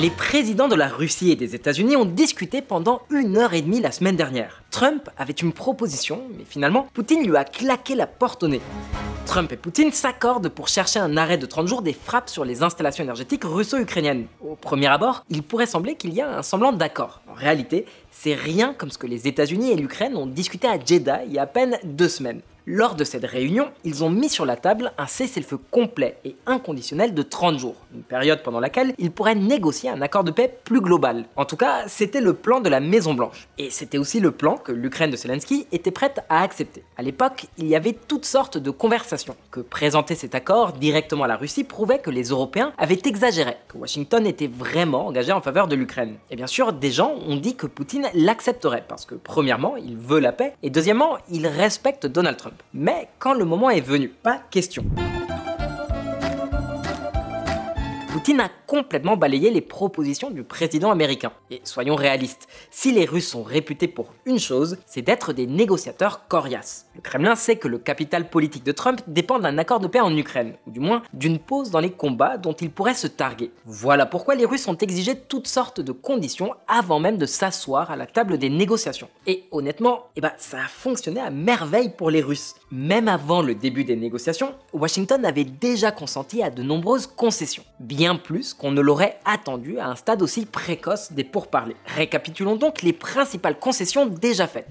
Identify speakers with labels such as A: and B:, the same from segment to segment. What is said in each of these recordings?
A: Les présidents de la Russie et des États-Unis ont discuté pendant 1h30 la semaine dernière. Trump avait une proposition, mais finalement, Poutine lui a claqué la porte au nez. Trump et Poutine s'accordent pour chercher un arrêt de 30 jours des frappes sur les installations énergétiques russo-ukrainiennes. Au premier abord, il pourrait sembler qu'il y a un semblant d'accord. En réalité, c'est rien comme ce que les États-Unis et l'Ukraine ont discuté à Jeddah il y a à peine 2 semaines. Lors de cette réunion, ils ont mis sur la table un cessez-le-feu complet et inconditionnel de 30 jours, une période pendant laquelle ils pourraient négocier un accord de paix plus global. En tout cas, c'était le plan de la Maison-Blanche. Et c'était aussi le plan que l'Ukraine de Zelensky était prête à accepter. À l'époque, il y avait toutes sortes de conversations. Que présenter cet accord directement à la Russie prouvait que les Européens avaient exagéré, que Washington était vraiment engagé en faveur de l'Ukraine. Et bien sûr, des gens ont dit que Poutine l'accepterait, parce que premièrement, il veut la paix, et deuxièmement, il respecte Donald Trump. Mais quand le moment est venu, pas question. Poutine a complètement balayé les propositions du président américain. Et soyons réalistes, si les Russes sont réputés pour une chose, c'est d'être des négociateurs coriaces. Le Kremlin sait que le capital politique de Trump dépend d'un accord de paix en Ukraine, ou du moins d'une pause dans les combats dont il pourrait se targuer. Voilà pourquoi les Russes ont exigé toutes sortes de conditions avant même de s'asseoir à la table des négociations. Et honnêtement, ça a fonctionné à merveille pour les Russes. Même avant le début des négociations, Washington avait déjà consenti à de nombreuses concessions. Bien plus qu'on ne l'aurait attendu à un stade aussi précoce des pourparlers. Récapitulons donc les principales concessions déjà faites.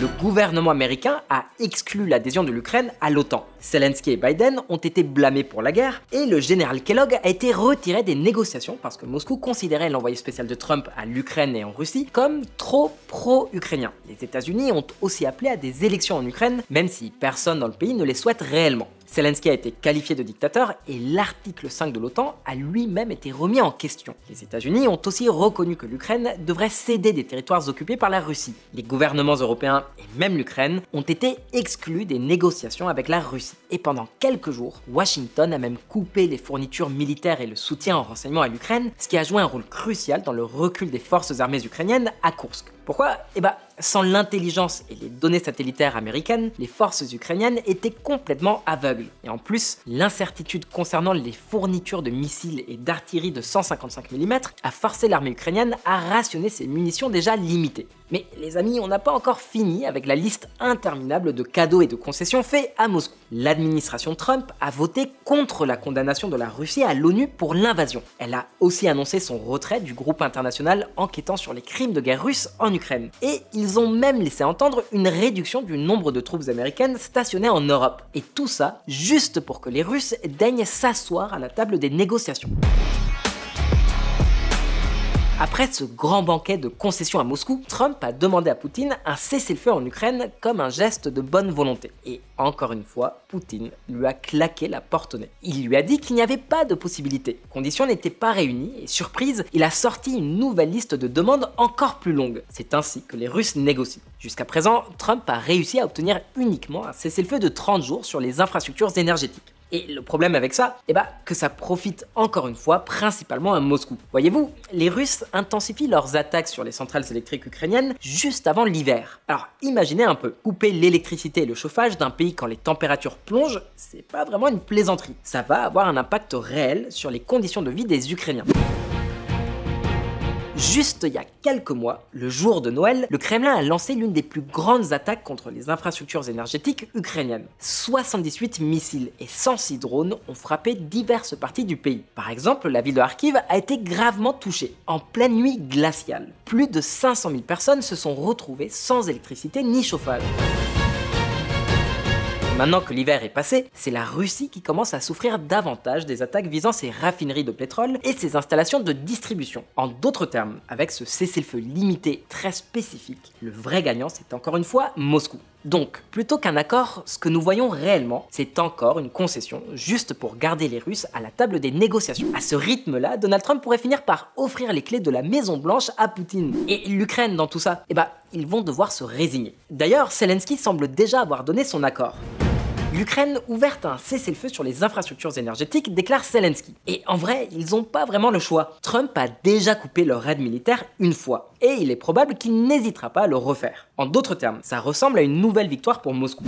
A: Le gouvernement américain a exclu l'adhésion de l'Ukraine à l'OTAN. Zelensky et Biden ont été blâmés pour la guerre et le général Kellogg a été retiré des négociations parce que Moscou considérait l'envoyé spécial de Trump à l'Ukraine et en Russie comme trop pro-ukrainien. Les États-Unis ont aussi appelé à des élections en Ukraine, même si personne dans le pays ne les souhaite réellement. Zelensky a été qualifié de dictateur et l'article 5 de l'OTAN a lui-même été remis en question. Les États-Unis ont aussi reconnu que l'Ukraine devrait céder des territoires occupés par la Russie. Les gouvernements européens et même l'Ukraine ont été exclus des négociations avec la Russie. Et pendant quelques jours, Washington a même coupé les fournitures militaires et le soutien en renseignement à l'Ukraine, ce qui a joué un rôle crucial dans le recul des forces armées ukrainiennes à Koursk. Pourquoi ? Sans l'intelligence et les données satellitaires américaines, les forces ukrainiennes étaient complètement aveugles. Et en plus, l'incertitude concernant les fournitures de missiles et d'artillerie de 155 mm a forcé l'armée ukrainienne à rationner ses munitions déjà limitées. Mais les amis, on n'a pas encore fini avec la liste interminable de cadeaux et de concessions faits à Moscou. L'administration Trump a voté contre la condamnation de la Russie à l'ONU pour l'invasion. Elle a aussi annoncé son retrait du groupe international enquêtant sur les crimes de guerre russes en Ukraine. Et ils ont même laissé entendre une réduction du nombre de troupes américaines stationnées en Europe. Et tout ça juste pour que les Russes daignent s'asseoir à la table des négociations. Après ce grand banquet de concessions à Moscou, Trump a demandé à Poutine un cessez-le-feu en Ukraine comme un geste de bonne volonté. Et encore une fois, Poutine lui a claqué la porte au nez. Il lui a dit qu'il n'y avait pas de possibilité. Les conditions n'étaient pas réunies et surprise, il a sorti une nouvelle liste de demandes encore plus longue. C'est ainsi que les Russes négocient. Jusqu'à présent, Trump a réussi à obtenir uniquement un cessez-le-feu de 30 jours sur les infrastructures énergétiques. Et le problème avec ça, que ça profite encore une fois principalement à Moscou. Voyez-vous, les Russes intensifient leurs attaques sur les centrales électriques ukrainiennes juste avant l'hiver. Alors imaginez un peu, couper l'électricité et le chauffage d'un pays quand les températures plongent, c'est pas vraiment une plaisanterie. Ça va avoir un impact réel sur les conditions de vie des Ukrainiens. Juste il y a quelques mois, le jour de Noël, le Kremlin a lancé l'une des plus grandes attaques contre les infrastructures énergétiques ukrainiennes. 78 missiles et 106 drones ont frappé diverses parties du pays. Par exemple, la ville de Kharkiv a été gravement touchée, en pleine nuit glaciale. Plus de 500 000 personnes se sont retrouvées sans électricité ni chauffage. Maintenant que l'hiver est passé, c'est la Russie qui commence à souffrir davantage des attaques visant ses raffineries de pétrole et ses installations de distribution. En d'autres termes, avec ce cessez-le-feu limité très spécifique, le vrai gagnant c'est encore une fois Moscou. Donc, plutôt qu'un accord, ce que nous voyons réellement, c'est encore une concession, juste pour garder les Russes à la table des négociations. À ce rythme-là, Donald Trump pourrait finir par offrir les clés de la Maison-Blanche à Poutine. Et l'Ukraine dans tout ça, ils vont devoir se résigner. D'ailleurs, Zelensky semble déjà avoir donné son accord. L'Ukraine ouverte un cessez-le-feu sur les infrastructures énergétiques, déclare Zelensky. Et en vrai, ils n'ont pas vraiment le choix. Trump a déjà coupé leur aide militaire une fois, et il est probable qu'il n'hésitera pas à le refaire. En d'autres termes, ça ressemble à une nouvelle victoire pour Moscou.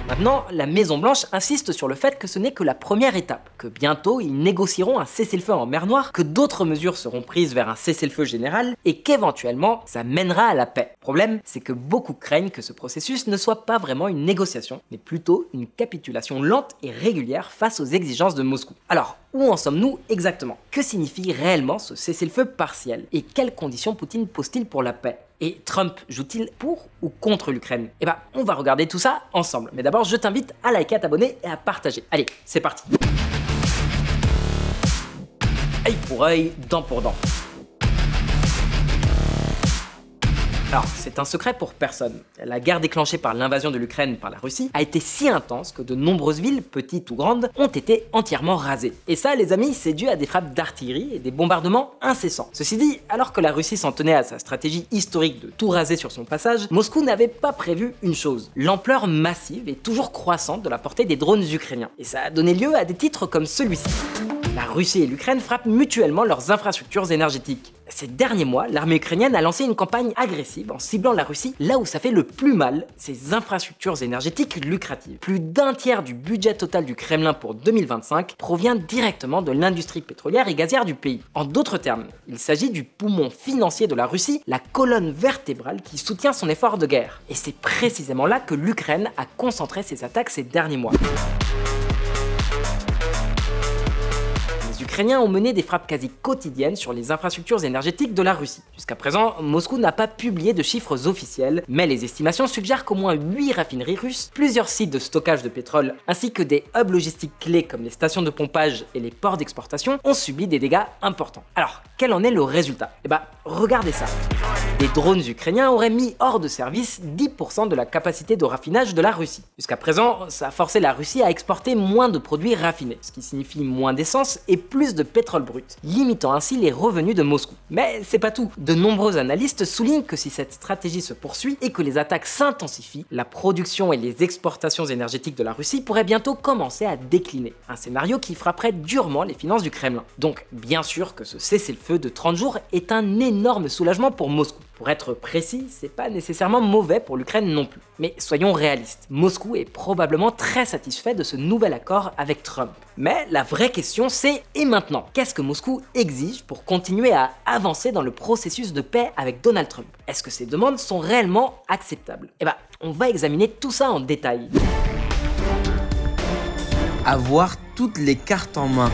A: Maintenant, la Maison-Blanche insiste sur le fait que ce n'est que la première étape, que bientôt ils négocieront un cessez-le-feu en mer Noire, que d'autres mesures seront prises vers un cessez-le-feu général et qu'éventuellement ça mènera à la paix. Le problème, c'est que beaucoup craignent que ce processus ne soit pas vraiment une négociation, mais plutôt une capitulation lente et régulière face aux exigences de Moscou. Alors, où en sommes-nous exactement? Que signifie réellement ce cessez-le-feu partiel? Et quelles conditions Poutine pose-t-il pour la paix? Et Trump joue-t-il pour ou contre l'Ukraine? Eh ben, on va regarder tout ça ensemble. Mais d'abord, je t'invite à liker, à t'abonner et à partager. Allez, c'est parti. Œil pour œil, dent pour dent. Alors, c'est un secret pour personne. La guerre déclenchée par l'invasion de l'Ukraine par la Russie a été si intense que de nombreuses villes, petites ou grandes, ont été entièrement rasées. Et ça, les amis, c'est dû à des frappes d'artillerie et des bombardements incessants. Ceci dit, alors que la Russie s'en tenait à sa stratégie historique de tout raser sur son passage, Moscou n'avait pas prévu une chose: l'ampleur massive et toujours croissante de la portée des drones ukrainiens. Et ça a donné lieu à des titres comme celui-ci. La Russie et l'Ukraine frappent mutuellement leurs infrastructures énergétiques. Ces derniers mois, l'armée ukrainienne a lancé une campagne agressive en ciblant la Russie là où ça fait le plus mal, ses infrastructures énergétiques lucratives. Plus d'un tiers du budget total du Kremlin pour 2025 provient directement de l'industrie pétrolière et gazière du pays. En d'autres termes, il s'agit du poumon financier de la Russie, la colonne vertébrale qui soutient son effort de guerre. Et c'est précisément là que l'Ukraine a concentré ses attaques ces derniers mois. Les Ukrainiens ont mené des frappes quasi quotidiennes sur les infrastructures énergétiques de la Russie. Jusqu'à présent, Moscou n'a pas publié de chiffres officiels, mais les estimations suggèrent qu'au moins 8 raffineries russes, plusieurs sites de stockage de pétrole, ainsi que des hubs logistiques clés comme les stations de pompage et les ports d'exportation ont subi des dégâts importants. Alors, quel en est le résultat? Eh ben, regardez ça. Des drones ukrainiens auraient mis hors de service 10% de la capacité de raffinage de la Russie. Jusqu'à présent, ça a forcé la Russie à exporter moins de produits raffinés, ce qui signifie moins d'essence et plus de pétrole brut, limitant ainsi les revenus de Moscou. Mais c'est pas tout. De nombreux analystes soulignent que si cette stratégie se poursuit et que les attaques s'intensifient, la production et les exportations énergétiques de la Russie pourraient bientôt commencer à décliner. Un scénario qui frapperait durement les finances du Kremlin. Donc, bien sûr que ce cessez-le-feu de 30 jours est un énorme soulagement pour Moscou. Pour être précis, c'est pas nécessairement mauvais pour l'Ukraine non plus. Mais soyons réalistes, Moscou est probablement très satisfait de ce nouvel accord avec Trump. Mais la vraie question c'est, et maintenant? Qu'est-ce que Moscou exige pour continuer à avancer dans le processus de paix avec Donald Trump? Est-ce que ces demandes sont réellement acceptables? Eh ben, on va examiner tout ça en détail.
B: Avoir toutes les cartes en main.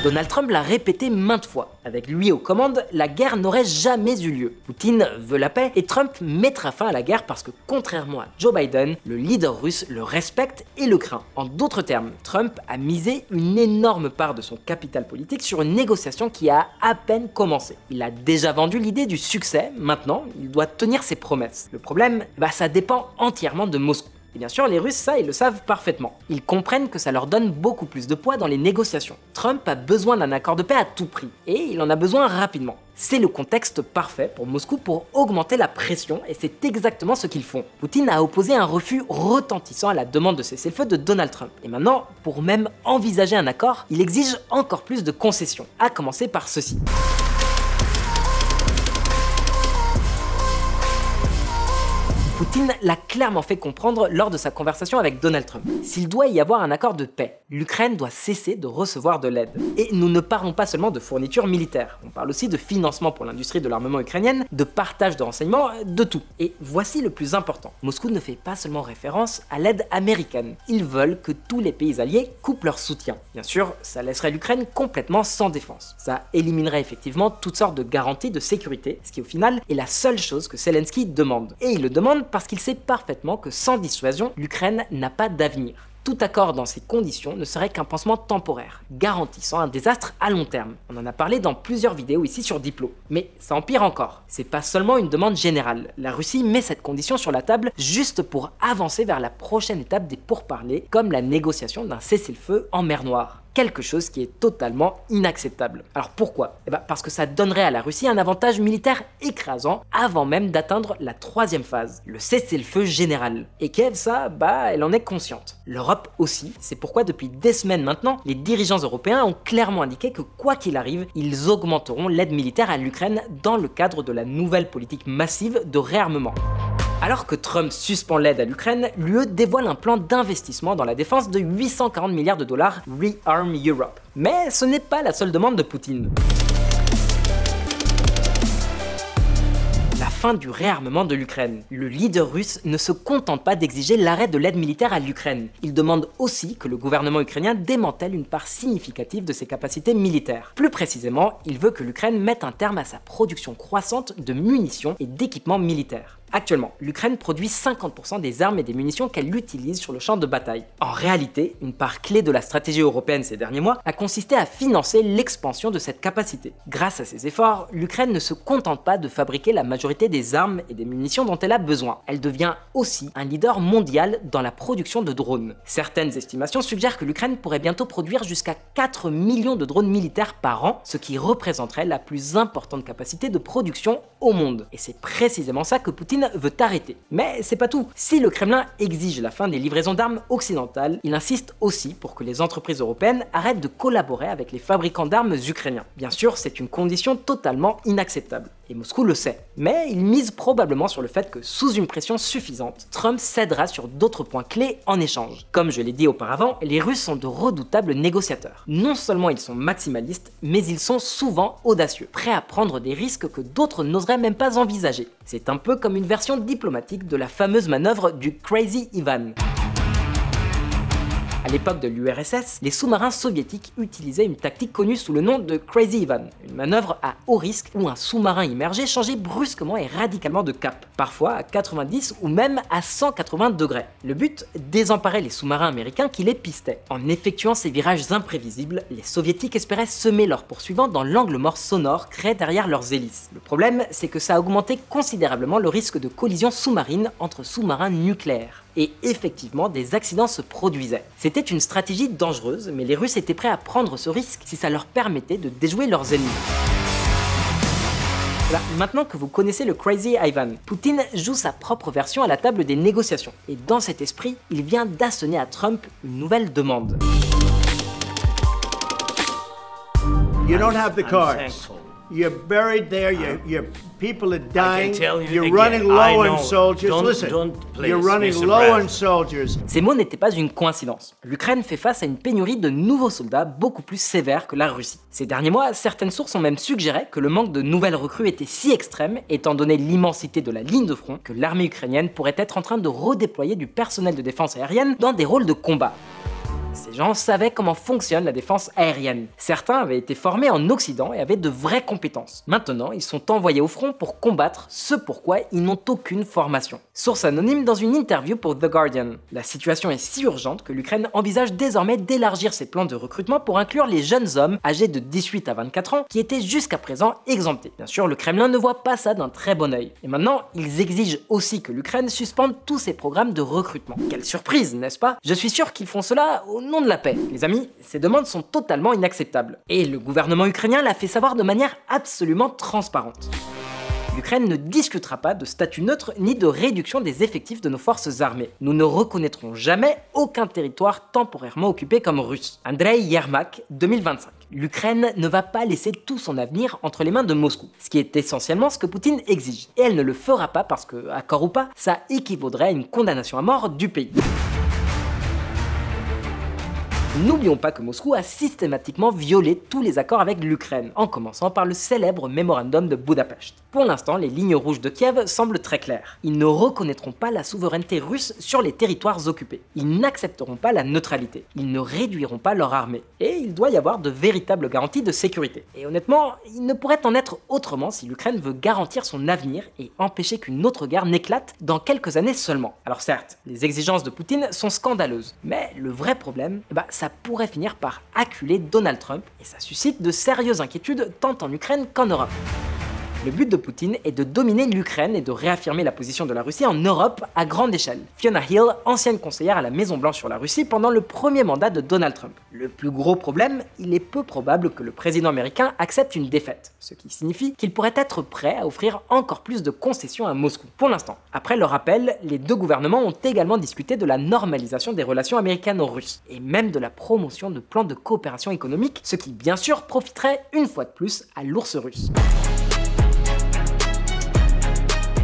A: Donald Trump l'a répété maintes fois. Avec lui aux commandes, la guerre n'aurait jamais eu lieu. Poutine veut la paix et Trump mettra fin à la guerre parce que, contrairement à Joe Biden, le leader russe le respecte et le craint. En d'autres termes, Trump a misé une énorme part de son capital politique sur une négociation qui a à peine commencé. Il a déjà vendu l'idée du succès, maintenant il doit tenir ses promesses. Le problème, ça dépend entièrement de Moscou. Et bien sûr, les Russes, ça, ils le savent parfaitement. Ils comprennent que ça leur donne beaucoup plus de poids dans les négociations. Trump a besoin d'un accord de paix à tout prix, et il en a besoin rapidement. C'est le contexte parfait pour Moscou pour augmenter la pression, et c'est exactement ce qu'ils font. Poutine a opposé un refus retentissant à la demande de cessez-le-feu de Donald Trump. Et maintenant, pour même envisager un accord, il exige encore plus de concessions, à commencer par ceci. Poutine l'a clairement fait comprendre lors de sa conversation avec Donald Trump. S'il doit y avoir un accord de paix, l'Ukraine doit cesser de recevoir de l'aide. Et nous ne parlons pas seulement de fournitures militaires, on parle aussi de financement pour l'industrie de l'armement ukrainienne, de partage de renseignements, de tout. Et voici le plus important. Moscou ne fait pas seulement référence à l'aide américaine. Ils veulent que tous les pays alliés coupent leur soutien. Bien sûr, ça laisserait l'Ukraine complètement sans défense. Ça éliminerait effectivement toutes sortes de garanties de sécurité, ce qui au final est la seule chose que Zelensky demande. Et il le demande parce qu'il sait parfaitement que sans dissuasion, l'Ukraine n'a pas d'avenir. Tout accord dans ces conditions ne serait qu'un pansement temporaire, garantissant un désastre à long terme. On en a parlé dans plusieurs vidéos ici sur Diplo. Mais ça empire encore. C'est pas seulement une demande générale. La Russie met cette condition sur la table juste pour avancer vers la prochaine étape des pourparlers, comme la négociation d'un cessez-le-feu en mer Noire. Quelque chose qui est totalement inacceptable. Alors pourquoi? Parce que ça donnerait à la Russie un avantage militaire écrasant avant même d'atteindre la troisième phase, le cessez-le-feu général. Et Kiev, ça, elle en est consciente. L'Europe aussi, c'est pourquoi depuis des semaines maintenant, les dirigeants européens ont clairement indiqué que quoi qu'il arrive, ils augmenteront l'aide militaire à l'Ukraine dans le cadre de la nouvelle politique massive de réarmement. Alors que Trump suspend l'aide à l'Ukraine, l'UE dévoile un plan d'investissement dans la défense de 840 milliards de dollars Rearm Europe. Mais ce n'est pas la seule demande de Poutine. La fin du réarmement de l'Ukraine. Le leader russe ne se contente pas d'exiger l'arrêt de l'aide militaire à l'Ukraine. Il demande aussi que le gouvernement ukrainien démantèle une part significative de ses capacités militaires. Plus précisément, il veut que l'Ukraine mette un terme à sa production croissante de munitions et d'équipements militaires. Actuellement, l'Ukraine produit 50% des armes et des munitions qu'elle utilise sur le champ de bataille. En réalité, une part clé de la stratégie européenne ces derniers mois a consisté à financer l'expansion de cette capacité. Grâce à ces efforts, l'Ukraine ne se contente pas de fabriquer la majorité des armes et des munitions dont elle a besoin. Elle devient aussi un leader mondial dans la production de drones. Certaines estimations suggèrent que l'Ukraine pourrait bientôt produire jusqu'à 4 millions de drones militaires par an, ce qui représenterait la plus importante capacité de production au monde. Et c'est précisément ça que Poutine veut arrêter. Mais c'est pas tout. Si le Kremlin exige la fin des livraisons d'armes occidentales, il insiste aussi pour que les entreprises européennes arrêtent de collaborer avec les fabricants d'armes ukrainiens. Bien sûr, c'est une condition totalement inacceptable. Et Moscou le sait. Mais il mise probablement sur le fait que, sous une pression suffisante, Trump cédera sur d'autres points clés en échange. Comme je l'ai dit auparavant, les Russes sont de redoutables négociateurs. Non seulement ils sont maximalistes, mais ils sont souvent audacieux, prêts à prendre des risques que d'autres n'oseraient même pas envisager. C'est un peu comme une version diplomatique de la fameuse manœuvre du Crazy Ivan. À l'époque de l'URSS, les sous-marins soviétiques utilisaient une tactique connue sous le nom de Crazy Ivan, une manœuvre à haut risque où un sous-marin immergé changeait brusquement et radicalement de cap, parfois à 90 ou même à 180 degrés. Le but, désemparer les sous-marins américains qui les pistaient. En effectuant ces virages imprévisibles, les soviétiques espéraient semer leurs poursuivants dans l'angle mort sonore créé derrière leurs hélices. Le problème, c'est que ça a augmenté considérablement le risque de collision sous-marine entre sous-marins nucléaires. Et effectivement, des accidents se produisaient. C'était une stratégie dangereuse, mais les Russes étaient prêts à prendre ce risque si ça leur permettait de déjouer leurs ennemis. Voilà, maintenant que vous connaissez le Crazy Ivan, Poutine joue sa propre version à la table des négociations. Et dans cet esprit, il vient d'assonner à Trump une nouvelle demande.
C: You don't have the cards. You're buried there, your people are dying, you're running low on soldiers. Listen, you're running low on soldiers.
A: Ces mots n'étaient pas une coïncidence. L'Ukraine fait face à une pénurie de nouveaux soldats beaucoup plus sévère que la Russie. Ces derniers mois, certaines sources ont même suggéré que le manque de nouvelles recrues était si extrême, étant donné l'immensité de la ligne de front, que l'armée ukrainienne pourrait être en train de redéployer du personnel de défense aérienne dans des rôles de combat. Ces gens savaient comment fonctionne la défense aérienne. Certains avaient été formés en Occident et avaient de vraies compétences. Maintenant, ils sont envoyés au front pour combattre ce pourquoi ils n'ont aucune formation. Source anonyme dans une interview pour The Guardian. La situation est si urgente que l'Ukraine envisage désormais d'élargir ses plans de recrutement pour inclure les jeunes hommes âgés de 18 à 24 ans qui étaient jusqu'à présent exemptés. Bien sûr, le Kremlin ne voit pas ça d'un très bon œil. Et maintenant, ils exigent aussi que l'Ukraine suspende tous ses programmes de recrutement. Quelle surprise, n'est-ce pas? Je suis sûr qu'ils font cela au nom de la paix. Les amis, ces demandes sont totalement inacceptables. Et le gouvernement ukrainien l'a fait savoir de manière absolument transparente. L'Ukraine ne discutera pas de statut neutre ni de réduction des effectifs de nos forces armées. Nous ne reconnaîtrons jamais aucun territoire temporairement occupé comme russe. Andrei Yermak, 2025. L'Ukraine ne va pas laisser tout son avenir entre les mains de Moscou, ce qui est essentiellement ce que Poutine exige. Et elle ne le fera pas parce que, accord ou pas, ça équivaudrait à une condamnation à mort du pays. N'oublions pas que Moscou a systématiquement violé tous les accords avec l'Ukraine, en commençant par le célèbre mémorandum de Budapest. Pour l'instant, les lignes rouges de Kiev semblent très claires. Ils ne reconnaîtront pas la souveraineté russe sur les territoires occupés. Ils n'accepteront pas la neutralité. Ils ne réduiront pas leur armée. Et il doit y avoir de véritables garanties de sécurité. Et honnêtement, il ne pourrait en être autrement si l'Ukraine veut garantir son avenir et empêcher qu'une autre guerre n'éclate dans quelques années seulement. Alors certes, les exigences de Poutine sont scandaleuses, mais le vrai problème, ça pourrait finir par acculer Donald Trump et ça suscite de sérieuses inquiétudes tant en Ukraine qu'en Europe. Le but de Poutine est de dominer l'Ukraine et de réaffirmer la position de la Russie en Europe à grande échelle. Fiona Hill, ancienne conseillère à la Maison-Blanche sur la Russie pendant le premier mandat de Donald Trump. Le plus gros problème, il est peu probable que le président américain accepte une défaite, ce qui signifie qu'il pourrait être prêt à offrir encore plus de concessions à Moscou. Pour l'instant, après le rappel, les deux gouvernements ont également discuté de la normalisation des relations américano-russes, et même de la promotion de plans de coopération économique, ce qui bien sûr profiterait une fois de plus à l'ours russe.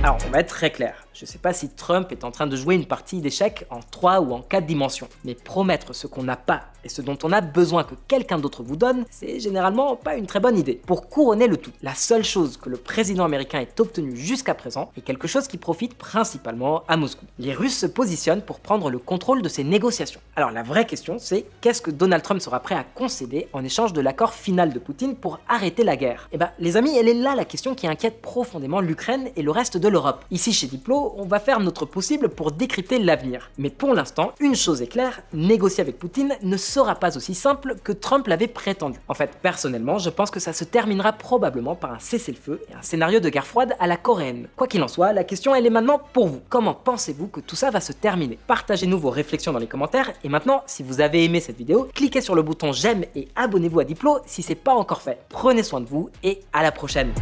A: Alors, on va être très clair. Je sais pas si Trump est en train de jouer une partie d'échecs en 3 ou en 4 dimensions, mais promettre ce qu'on n'a pas et ce dont on a besoin que quelqu'un d'autre vous donne, c'est généralement pas une très bonne idée. Pour couronner le tout, la seule chose que le président américain ait obtenue jusqu'à présent est quelque chose qui profite principalement à Moscou. Les Russes se positionnent pour prendre le contrôle de ces négociations. Alors la vraie question c'est, qu'est-ce que Donald Trump sera prêt à concéder en échange de l'accord final de Poutine pour arrêter la guerre? Eh ben les amis, elle est là la question qui inquiète profondément l'Ukraine et le reste de l'Europe. Ici chez Diplo, on va faire notre possible pour décrypter l'avenir. Mais pour l'instant, une chose est claire, négocier avec Poutine ne sera pas aussi simple que Trump l'avait prétendu. En fait, personnellement, je pense que ça se terminera probablement par un cessez-le-feu et un scénario de guerre froide à la coréenne. Quoi qu'il en soit, la question elle est maintenant pour vous. Comment pensez-vous que tout ça va se terminer? Partagez-nous vos réflexions dans les commentaires et maintenant, si vous avez aimé cette vidéo, cliquez sur le bouton j'aime et abonnez-vous à Diplo si c'est pas encore fait. Prenez soin de vous et à la prochaine.